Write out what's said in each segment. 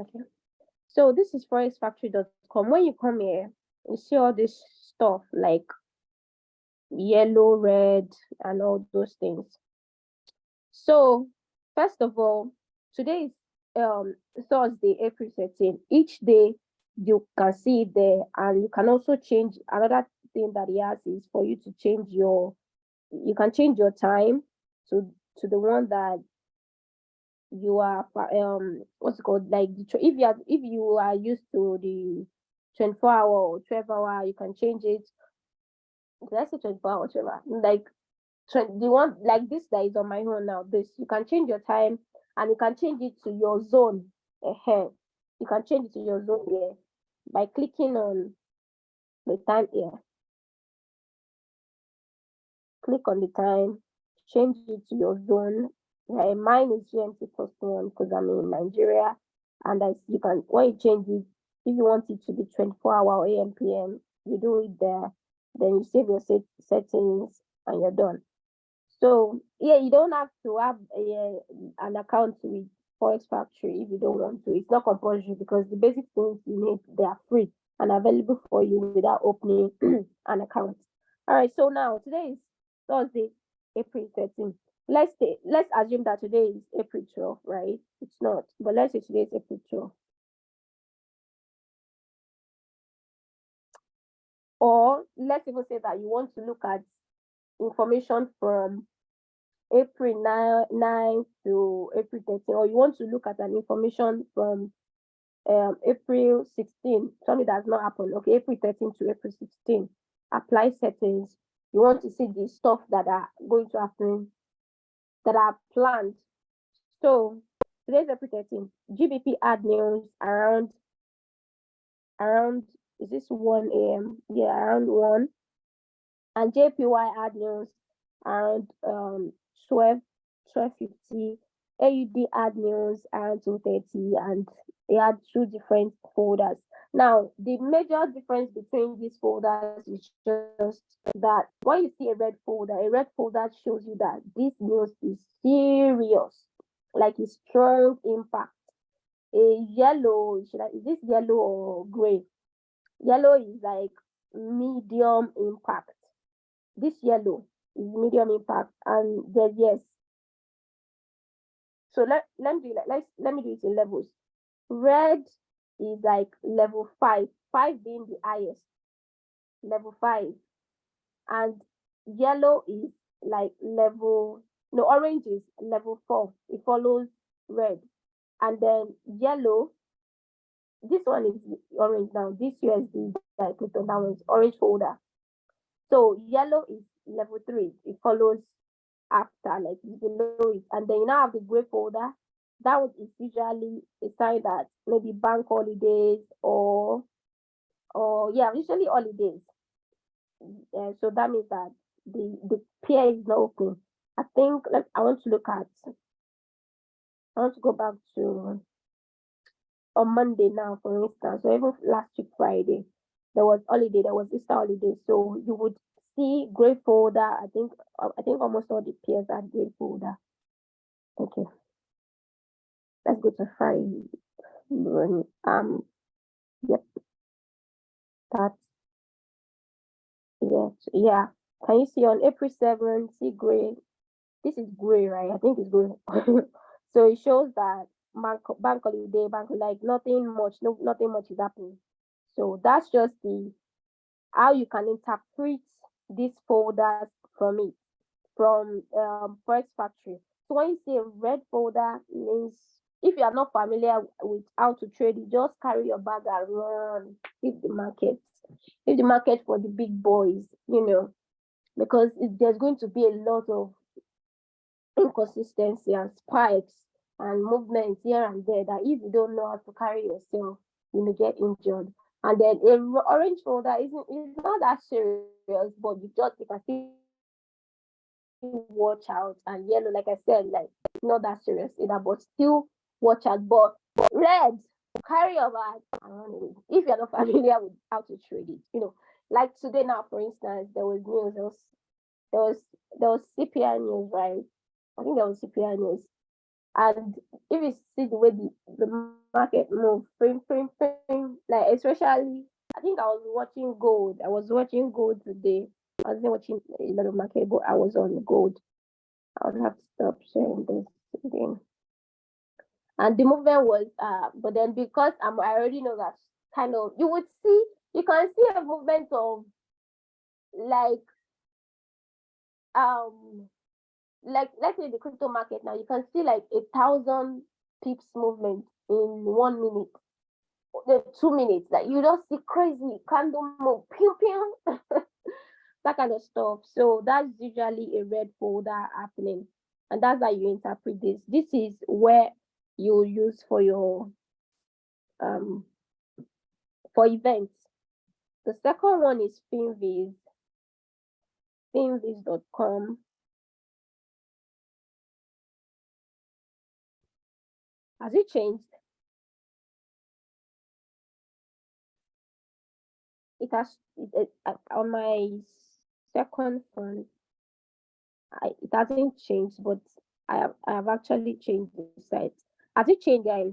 Okay. So this is forexfactory.com. When you come here, you see all this stuff like yellow, red, and all those things. So first of all, today is Thursday, April 13. Each day you can see it there, and you can also change. Another thing that he has is for you to change your, you can change your time to the one that you are what's it called, like if you are used to the 24 hour or 12 hour, you can change it. Let's say 24 hour, 12 hour, like the one like this that is on my own now. This you can change your time, and you can change it to your zone ahead. You can change it to your zone here by clicking on the time here. Click on the time, change it to your zone. Right, mine is GMT plus one because I'm in Nigeria, and as you can, when you change it, if you want it to be 24 hour AM PM, you do it there. Then you save your settings, and you're done. So yeah, you don't have to have an account with Forex Factory if you don't want to. It's not compulsory because the basic things you need, they are free and available for you without opening an account. All right. So now today is Thursday, April 13th. Let's assume that today is April 12th, right? It's not, but let's say today is April 12th. Or let's even say that you want to look at information from April 9 to April 13, or you want to look at an information from April 16, something that's not happened. Okay, April 13 to April 16. Apply settings. You want to see the stuff that are going to happen, that are planned. So today's April 13. GBP ad news around is this 1 a.m.? Yeah, around 1. And JPY ad news around 12:50. AUD ad news around 2:30, and they had two different folders. Now, the major difference between these folders is just that when you see a red folder shows you that this news is serious, like a strong impact. A yellow, is this yellow or gray? Yellow is like medium impact. This yellow is medium impact, and then yes. So let me do it let me do it in levels. Red is like level 5, 5 being the highest, level 5, and yellow is like level, no, orange is level 4. It follows red, and then yellow. This one is orange now. This USD that I clicked on, that one is orange folder. So yellow is level 3. It follows after, like below it. And then you now have the gray folder. That one is usually a sign that maybe bank holidays or yeah, usually holidays. So that means that the pair is not open. I think I want to look at. I want to go back to on Monday now, for instance. So even last week Friday, there was holiday. There was Easter holiday. So you would see gray folder. I think almost all the pairs had gray folder. Okay, let's go to Friday. Yep, that's yes, yeah. Can you see on April 7th? See gray. This is gray, right? I think it's gray. So it shows that bank holiday, like nothing much, no, nothing much is happening. So that's just the how you can interpret these folders from it, from Forex Factory. So when you see a red folder, means if you are not familiar with how to trade, you just carry your bag and run. If the market for the big boys, because there's going to be a lot of inconsistency and spikes and movements here and there that if you don't know how to carry yourself, you may get injured. And then orange folder is not that serious, but you can still watch out. And yellow, like I said, like not that serious either, but still watch out. But red, carry your bag and run away if you're not familiar with how to trade it. Like today now, for instance, there was news. There was CPI news, right? I think there was CPI news. And if you see the way the market move, like especially, I think I was watching gold. I was watching gold today. I wasn't watching a lot of market, but I was on gold. I would have to stop sharing this again. And the movement was, but then because I already know that kind of, you can see a movement of like, um, like let's say the crypto market now, you can see like 1,000 pips movement in 1 minute, the 2 minutes. Like you just see crazy candle move, pew pew, that kind of stuff. So that's usually a red folder happening, and that's how you interpret this. This is where you use um for events. The second one is Finviz, finviz.com. Has it changed? It has on my second phone. It hasn't changed, but I have actually changed the site. Has it changed, guys?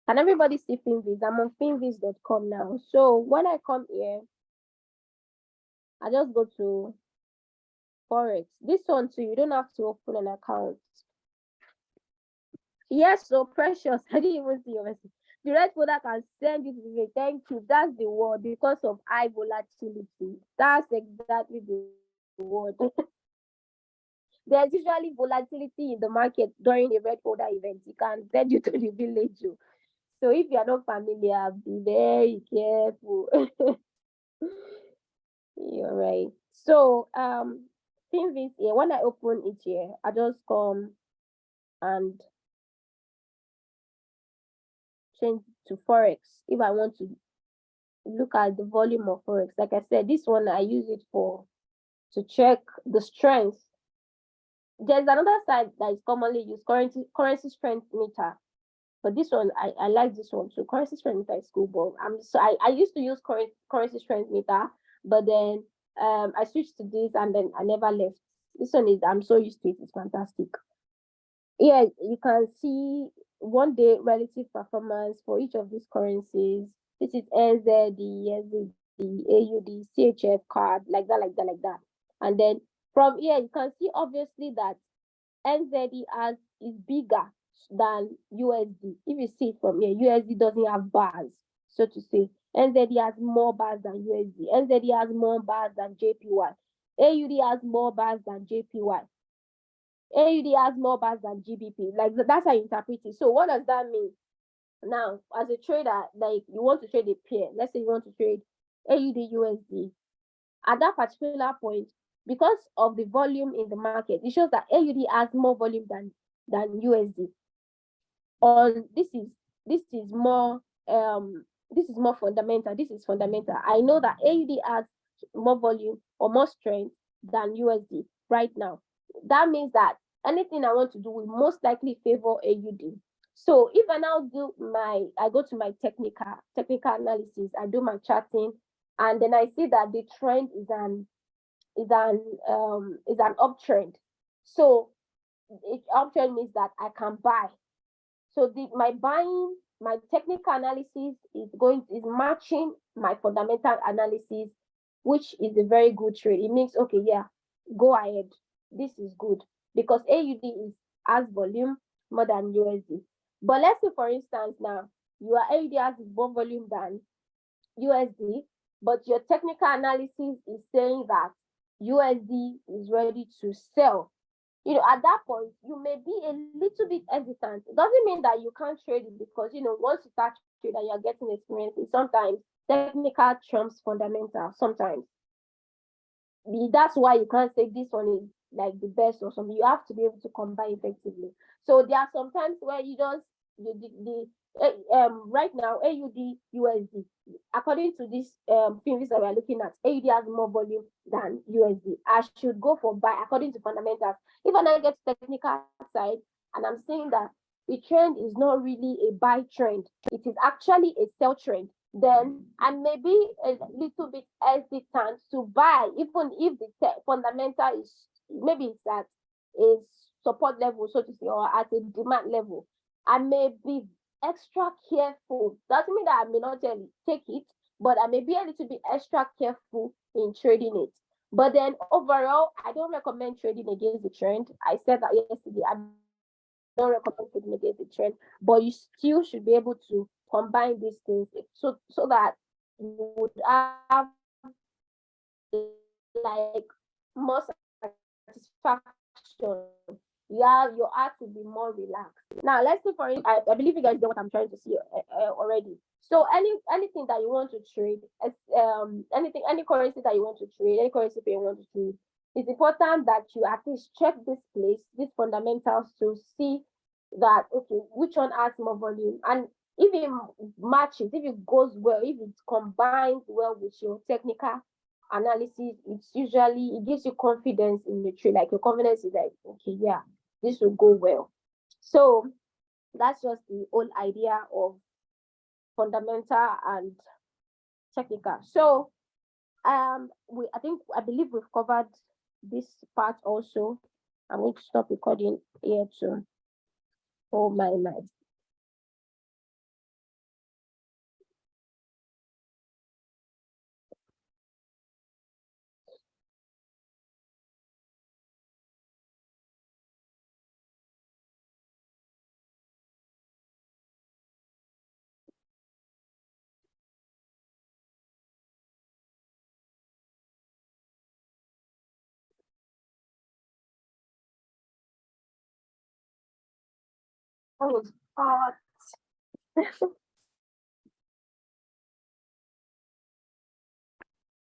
Can everybody see Finviz? I'm on finviz.com now. So when I come here, I just go to Forex. This one too, you don't have to open an account. Yes, so precious. I didn't even see your message. The red folder can send you to the thank you. That's the word because of high volatility. That's exactly the word. There's usually volatility in the market during a red folder event. It can send you to the village. So if you are not familiar, be very careful. You're right. So since this year, when I open it here, I just come and change to Forex if I want to look at the volume of Forex. Like I said, this one I use it for to check the strength. There's another site that is commonly used, currency strength meter. But this one, I like this one too. Currency strength meter is cool, but I used to use currency strength meter, but then I switched to this and then I never left. This one is I'm so used to it. It's fantastic. Yeah, you can see 1 day relative performance for each of these currencies. This is NZD, SZD, AUD, CHF card, like that, like that, like that. And then from here, you can see obviously that NZD is bigger than USD. If you see it from here, USD doesn't have bars, so to say. NZD has more bars than USD. NZD has more bars than JPY. AUD has more bars than JPY. AUD has more bars than GBP. Like that's how you interpret it. So what does that mean? Now, as a trader, like you want to trade a pair. Let's say you want to trade AUD USD. At that particular point, because of the volume in the market, it shows that AUD has more volume than USD. On this is more fundamental. This is fundamental. I know that AUD has more volume or more strength than USD right now. That means that anything I want to do will most likely favor AUD. So if I now I go to my technical analysis, I do my charting, and then I see that the trend is an uptrend. So uptrend means that I can buy. So my technical analysis is matching my fundamental analysis, which is a very good trade. It means okay, yeah, go ahead. This is good because AUD has volume more than USD. But let's say, for instance, now your AUD has more volume than USD, but your technical analysis is saying that USD is ready to sell. At that point, you may be a little bit hesitant. It doesn't mean that you can't trade it because, once you start trading and you're getting experience, sometimes technical trumps fundamental. Sometimes that's why you can't say this one is like the best or something. You have to be able to combine effectively. So there are some times where you just right now AUD USD, according to this things that we're looking at, AUD has more volume than USD. I should go for buy according to fundamentals. If I now get technical side and I'm saying that the trend is not really a buy trend, it is actually a sell trend, then I may be a little bit hesitant to buy, even if the fundamental is maybe it's at a support level, so to say, or at a demand level, I may be extra careful. Doesn't mean that I may not take it, but I may be a little bit extra careful in trading it. But then overall, I don't recommend trading against the trend. I said that yesterday. I don't recommend trading against the trend, but you still should be able to combine these things, so that you would have like more satisfaction. Yeah, your heart will be more relaxed. Now, let's say for I believe you guys know what I'm trying to see already. So anything that you want to trade, anything, any currency that you want to trade, any currency pair you want to trade, it's important that you at least check this place, these fundamentals, to see that okay, which one has more volume, and if it matches, if it goes well, if it combines well with your technical analysis, it's usually, it gives you confidence in the trade. Like your confidence is like, okay, yeah, this will go well. So that's just the whole idea of fundamental and technical. So I believe we've covered this part also. I'm going to stop recording here too. Oh my. That was hot.